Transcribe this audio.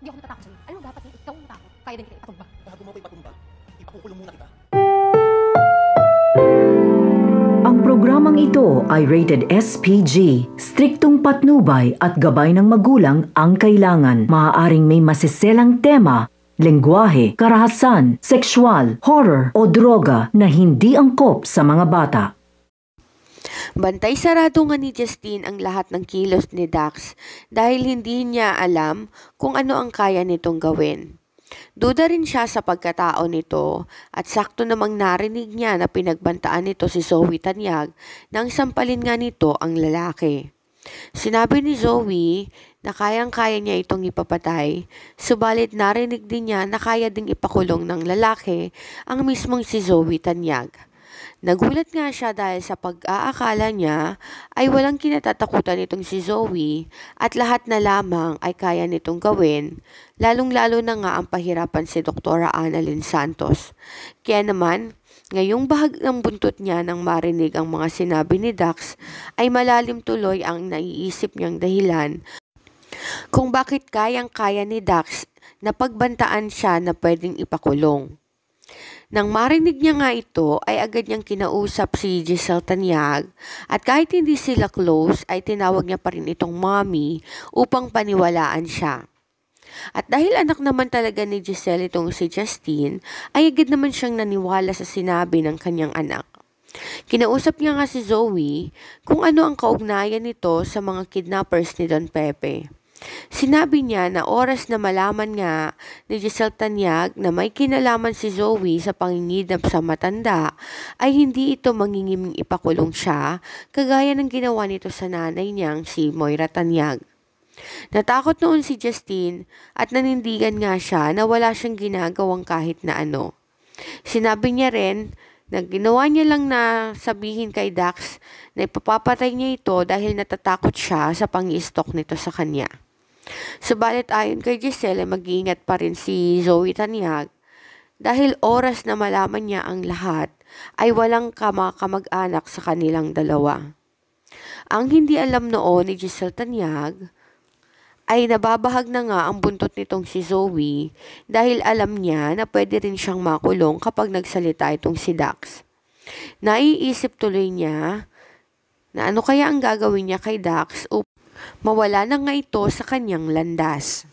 Hindi ako natatakot sa'yo. Alam mo dapat eh, ikaw ang takot. Kaya din kita ipatumba. Bago mo ko ipatumba, ipakukulong muna kita. Ang programang ito ay rated SPG. Striktong patnubay at gabay ng magulang ang kailangan. Maaaring may masiselang tema, lengguwahe, karahasan, sexual, horror o droga na hindi angkop sa mga bata. Bantay sarado nga ni Justine ang lahat ng kilos ni Dax dahil hindi niya alam kung ano ang kaya nitong gawin. Duda rin siya sa pagkatao nito at sakto namang narinig niya na pinagbantaan nito si Zoe Tanyag nang sampalin nga nito ang lalaki. Sinabi ni Zoe na kayang-kaya niya itong ipapatay, subalit narinig din niya na kaya ding ipakulong ng lalaki ang mismong si Zoe Tanyag. Nagulat nga siya dahil sa pag-aakala niya ay walang kinatatakutan nitong si Zoe at lahat na lamang ay kaya nitong gawin, lalong-lalo na nga ang pahirapan si Dr. Annalyn Santos. Kaya naman, ngayong bahag ng buntot niya nang marinig ang mga sinabi ni Dax ay malalim tuloy ang naiisip niyang dahilan kung bakit kayang-kaya ni Dax na pagbantaan siya na pwedeng ipakulong. Nang marinig niya nga ito ay agad niyang kinausap si Giselle Tanyag at kahit hindi sila close ay tinawag niya pa rin itong mommy upang paniwalaan siya. At dahil anak naman talaga ni Giselle itong si Justine ay agad naman siyang naniwala sa sinabi ng kanyang anak. Kinausap niya nga si Zoe kung ano ang kaugnayan nito sa mga kidnappers ni Don Pepe. Sinabi niya na oras na malaman nga ni Giselle Tanyag na may kinalaman si Zoe sa panginidnap sa matanda ay hindi ito mangingiming ipakulong siya kagaya ng ginawa nito sa nanay niyang si Moira Tanyag. Natakot noon si Justine at nanindigan nga siya na wala siyang ginagawang kahit na ano. Sinabi niya rin na ginawa niya lang na sabihin kay Dax na ipapapatay niya ito dahil natatakot siya sa pang-i-stalk nito sa kanya. Subalit ayon kay Giselle, mag-iingat pa rin si Zoe Tanyag dahil oras na malaman niya ang lahat ay walang kamag-anak sa kanilang dalawa. Ang hindi alam noon ni Giselle Tanyag ay nababahag na nga ang buntot nitong si Zoe dahil alam niya na pwede rin siyang makulong kapag nagsalita itong si Dax. Naiisip tuloy niya na ano kaya ang gagawin niya kay Dax upang mawala na nga ito sa kanyang landas.